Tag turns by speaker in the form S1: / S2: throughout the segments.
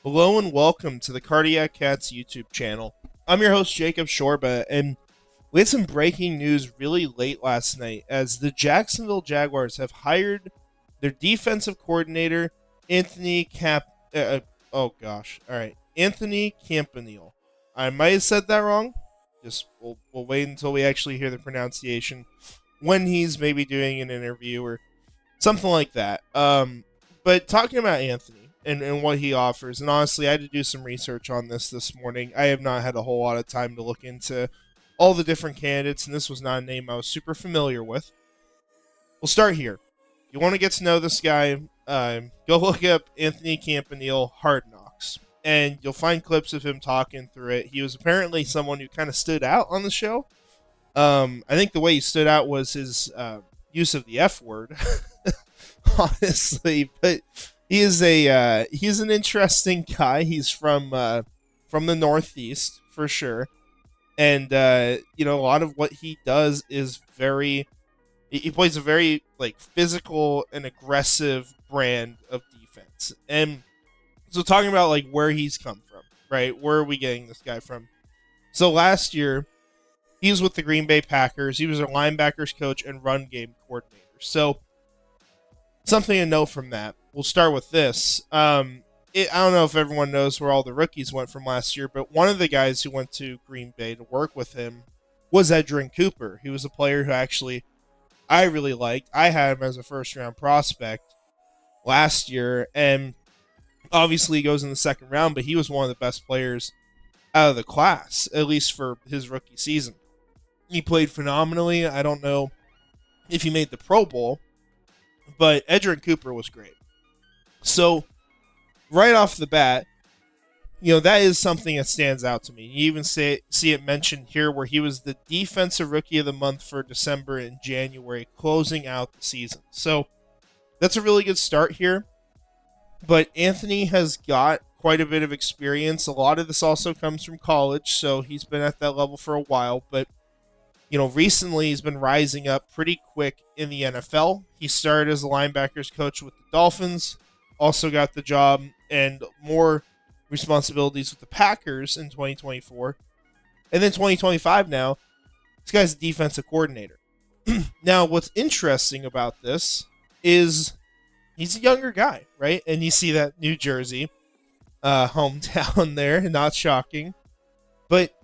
S1: Hello and welcome to the Cardiac Cats YouTube channel. I'm your host Jacob Shorba, and we had some breaking news really late last night as the Jacksonville Jaguars have hired their defensive coordinator, Anthony Cap. Anthony Campanile. I might have said that wrong. We'll wait until we actually hear the pronunciation when he's maybe doing an interview or something like that. But talking about Anthony and what he offers, and honestly, I had to do some research on this morning. I have not had a whole lot of time to look into all the different candidates, and this was not a name I was super familiar with. We'll start here. If you want to get to know this guy, go look up Anthony Campanile Hard Knocks, and you'll find clips of him talking through it. He was apparently someone who kind of stood out on the show. I think the way he stood out was his use of the F word, honestly. But he's an interesting guy. He's from the Northeast for sure, and a lot of what he does is very. He plays a very physical and aggressive brand of defense, and so talking about where he's come from, right? Where are we getting this guy from? So last year, he was with the Green Bay Packers. He was their linebackers coach and run game coordinator. So something to know from that. We'll start with this. I don't know if everyone knows where all the rookies went from last year, but one of the guys who went to Green Bay to work with him was Edgerrin Cooper. He was a player who actually I really liked. I had him as a first-round prospect last year, and obviously he goes in the second round, but he was one of the best players out of the class, at least for his rookie season. He played phenomenally. I don't know if he made the Pro Bowl, but Edgerrin Cooper was great. So, right off the bat, that is something that stands out to me. You even see it mentioned here where he was the Defensive Rookie of the Month for December and January, closing out the season. So, that's a really good start here. But Anthony has got quite a bit of experience. A lot of this also comes from college, so he's been at that level for a while. But, recently he's been rising up pretty quick in the NFL. He started as a linebackers coach with the Dolphins, also got the job and more responsibilities with the Packers in 2024. And then 2025 now, this guy's a defensive coordinator. Now, what's interesting about this is he's a younger guy, right? And you see that New Jersey hometown there, not shocking. But,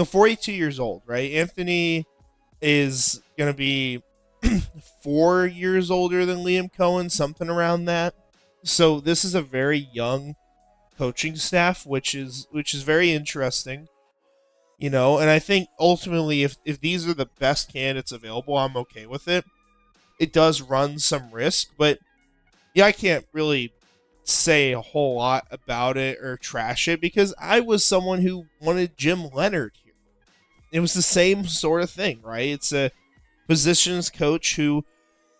S1: 42 years old, right? Anthony is going to be 4 years older than Liam Cohen, something around that. So this is a very young coaching staff, which is very interesting. And I think ultimately if these are the best candidates available, I'm okay with it. It does run some risk, but I can't really say a whole lot about it or trash it because I was someone who wanted Jim Leonhard here. It was the same sort of thing, right? It's a positions coach who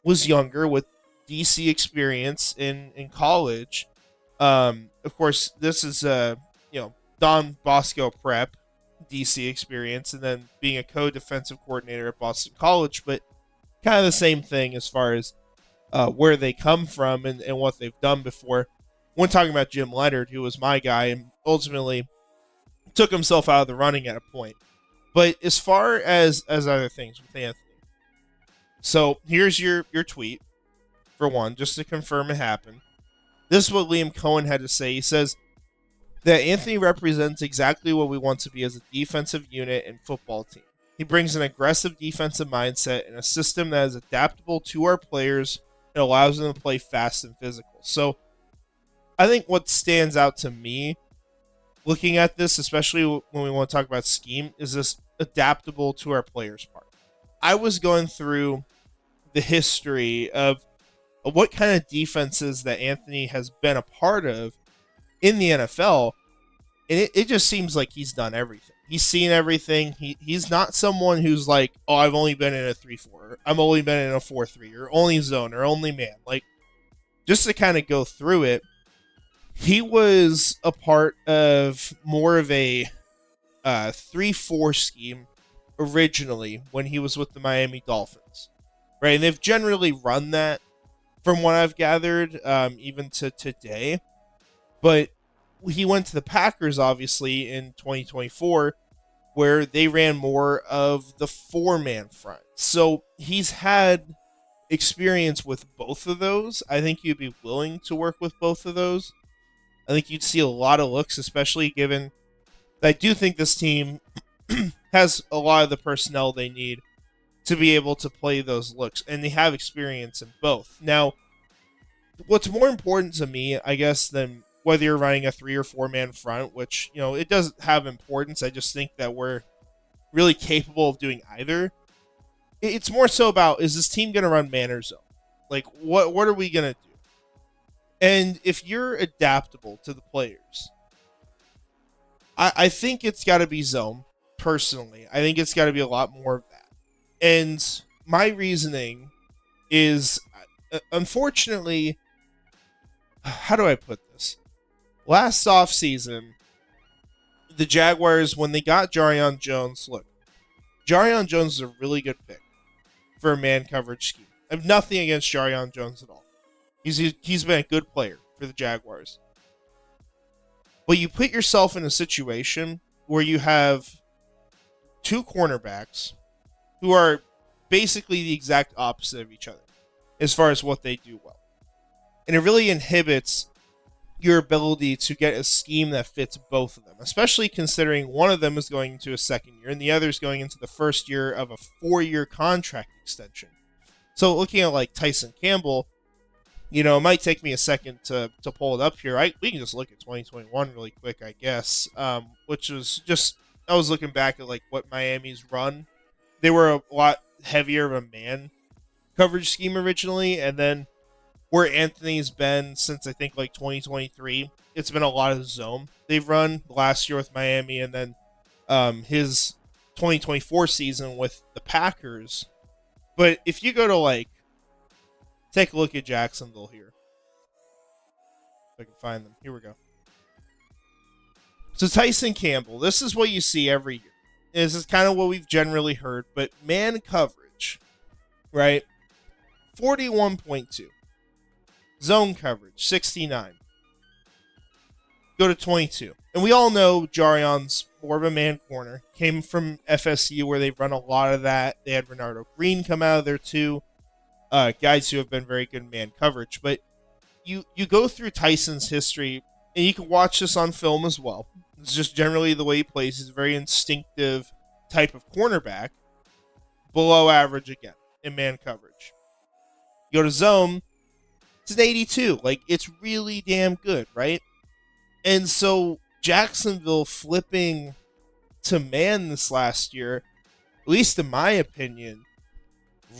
S1: was younger with DC experience in college. Of course, this is Don Bosco prep DC experience, and then being a co-defensive coordinator at Boston College, but kind of the same thing as far as where they come from and what they've done before. When talking about Jim Leonhard, who was my guy and ultimately took himself out of the running at a point. But as far as other things with Anthony, so here's your tweet, for one, just to confirm it happened. This is what Liam Cohen had to say. He says that Anthony represents exactly what we want to be as a defensive unit and football team. He brings an aggressive defensive mindset and a system that is adaptable to our players and allows them to play fast and physical. So I think what stands out to me looking at this, especially when we want to talk about scheme, is this adaptable to our players part. I was going through the history of what kind of defenses that Anthony has been a part of in the NFL, and it just seems like he's done everything. He's seen everything. He's not someone who's like, oh, I've only been in a 3-4, or I've only been in a 4-3, or only zone, or only man. Just to kind of go through it, he was a part of more of a 3-4 scheme originally when he was with the Miami Dolphins, right? And they've generally run that from what I've gathered, even to today. But he went to the Packers, obviously, in 2024, where they ran more of the four-man front. So he's had experience with both of those. I think you'd be willing to work with both of those. I think you'd see a lot of looks, especially given that I do think this team has a lot of the personnel they need to be able to play those looks, and they have experience in both. Now, what's more important to me, I guess, than whether you're running a 3 or 4-man front, which, it doesn't have importance. I just think that we're really capable of doing either. It's more so about, is this team going to run man or zone? Like, what are we going to do? And if you're adaptable to the players, I think it's got to be zone, personally. I think it's got to be a lot more of that. And my reasoning is, unfortunately, how do I put this? Last offseason, the Jaguars, when they got Jarrion Jones, look, Jarrion Jones is a really good pick for a man coverage scheme. I have nothing against Jarrion Jones at all. He's been a good player for the Jaguars. But you put yourself in a situation where you have two cornerbacks who are basically the exact opposite of each other as far as what they do well. And it really inhibits your ability to get a scheme that fits both of them, especially considering one of them is going into a second year and the other is going into the first year of a 4-year contract extension. So looking at like Tyson Campbell, it might take me a second to pull it up here. We can just look at 2021 really quick, I guess, which was just, I was looking back at like what Miami's run. They were a lot heavier of a man coverage scheme originally, and then where Anthony's been since I think like 2023, it's been a lot of zone they've run last year with Miami, and then his 2024 season with the Packers. But if you go to take a look at Jacksonville here, if I can find them, here we go. So Tyson Campbell, this is what you see every year. This is kind of what we've generally heard, but man coverage, right? 41.2. Zone coverage, 69. Go to 22. And we all know Jarrion's more of a man corner. Came from FSU where they've run a lot of that. They had Renardo Green come out of there too. Guys who have been very good in man coverage. But you go through Tyson's history, and you can watch this on film as well. It's just generally the way he plays. He's a very instinctive type of cornerback. Below average again in man coverage. You go to zone, it's an 82. It's really damn good, right? And so Jacksonville flipping to man this last year, at least in my opinion,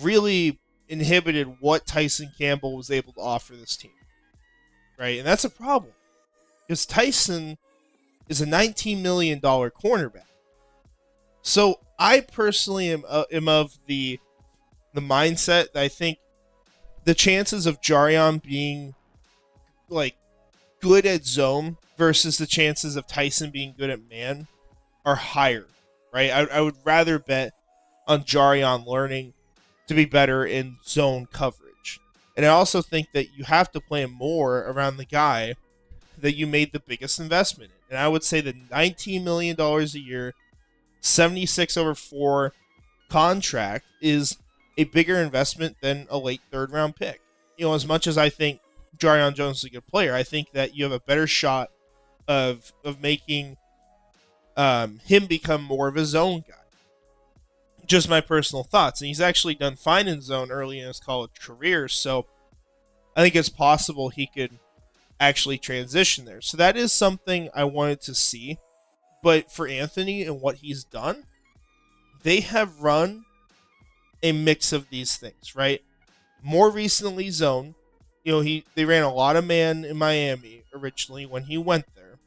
S1: really inhibited what Tyson Campbell was able to offer this team, right? And that's a problem because Tyson is a $19 million cornerback. So I personally am of the mindset that I think the chances of Jarrion being good at zone versus the chances of Tyson being good at man are higher, right? I would rather bet on Jarrion learning to be better in zone coverage. And I also think that you have to plan more around the guy that you made the biggest investment in. And I would say the $19 million a year, 76 over 4 contract is a bigger investment than a late third-round pick. As much as I think Jarrion Jones is a good player, I think that you have a better shot of making him become more of a zone guy. Just my personal thoughts. And he's actually done fine in zone early in his college career, so I think it's possible he could actually transition there. So that is something I wanted to see. But for Anthony and what he's done, they have run a mix of these things, right? More recently, zone. They ran a lot of man in Miami originally when he went there,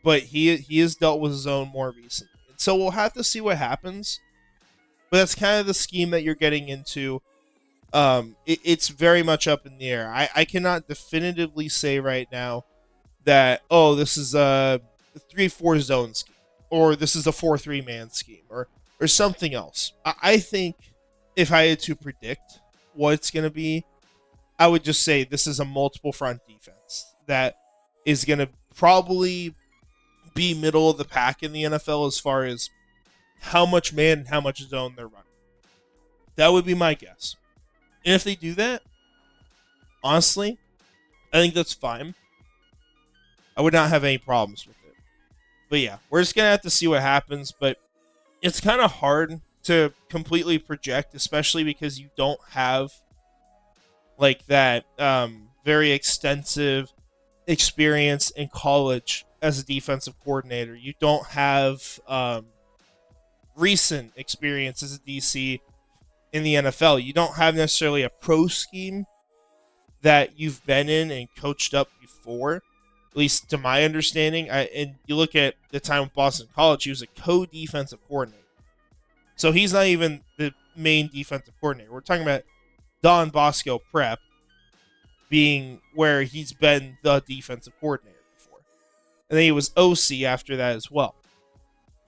S1: but he has dealt with zone more recently. And so we'll have to see what happens. But that's kind of the scheme that you're getting into. It's very much up in the air. I cannot definitively say right now that, this is a 3-4 zone scheme, or this is a 4-3 man scheme, or something else. I think if I had to predict what it's going to be, I would just say this is a multiple front defense that is going to probably be middle of the pack in the NFL as far as how much man and how much zone they're running. That would be my guess. And if they do that, honestly, I think that's fine. I would not have any problems with it. But yeah, we're just going to have to see what happens. But it's kind of hard to completely project, especially because you don't have like that very extensive experience in college as a defensive coordinator. You don't have recent experience as a DC in the NFL. You don't have necessarily a pro scheme that you've been in and coached up before, at least to my understanding. And you look at the time with Boston College, he was a co-defensive coordinator. So he's not even the main defensive coordinator. We're talking about Don Bosco Prep being where he's been the defensive coordinator before. And then he was OC after that as well.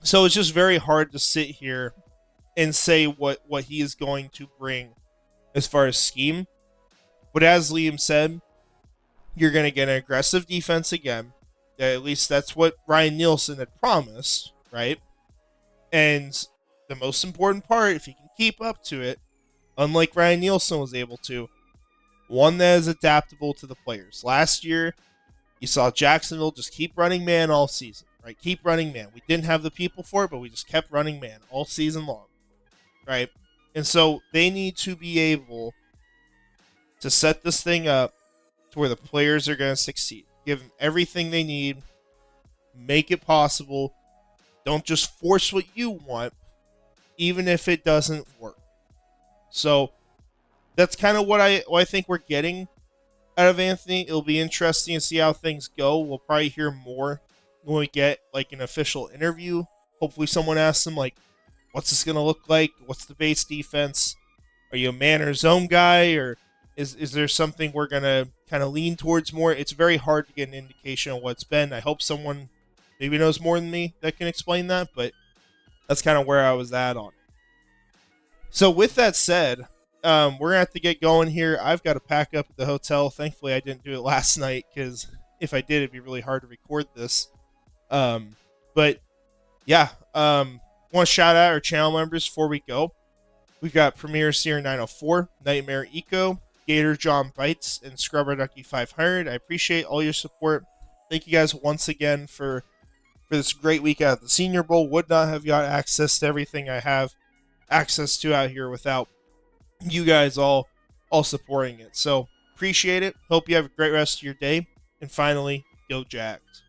S1: So it's just very hard to sit here and say what he is going to bring as far as scheme. But as Liam said, you're going to get an aggressive defense again. At least that's what Ryan Nielsen had promised, right? And the most important part, if you can keep up to it, unlike Ryan Nielsen was able to, one that is adaptable to the players. Last year, you saw Jacksonville just keep running man all season, right? Keep running man. We didn't have the people for it, but we just kept running man all season long, right? And so they need to be able to set this thing up to where the players are going to succeed. Give them everything they need. Make it possible. Don't just force what you want, even if it doesn't work. So that's kind of what I think we're getting out of Anthony. It'll be interesting to see how things go. We'll probably hear more when we get like an official interview. Hopefully someone asks him like, what's this going to look like? What's the base defense? Are you a man or zone guy? Or is there something we're going to kind of lean towards more? It's very hard to get an indication of what's been. I hope someone maybe knows more than me that can explain that, but that's kind of where I was at on it. So with that said, we're going to have to get going here. I've got to pack up at the hotel. Thankfully, I didn't do it last night because if I did, it'd be really hard to record this. But yeah, want to shout out our channel members before we go. We've got Premier Seer 904, Nightmare Eco, Gator John Bites, and Scrubber Ducky 500. I appreciate all your support. Thank you guys once again for this great week out at the Senior Bowl. Would not have got access to everything I have access to out here without you guys all supporting it. So appreciate it. Hope you have a great rest of your day. And finally, go Jags.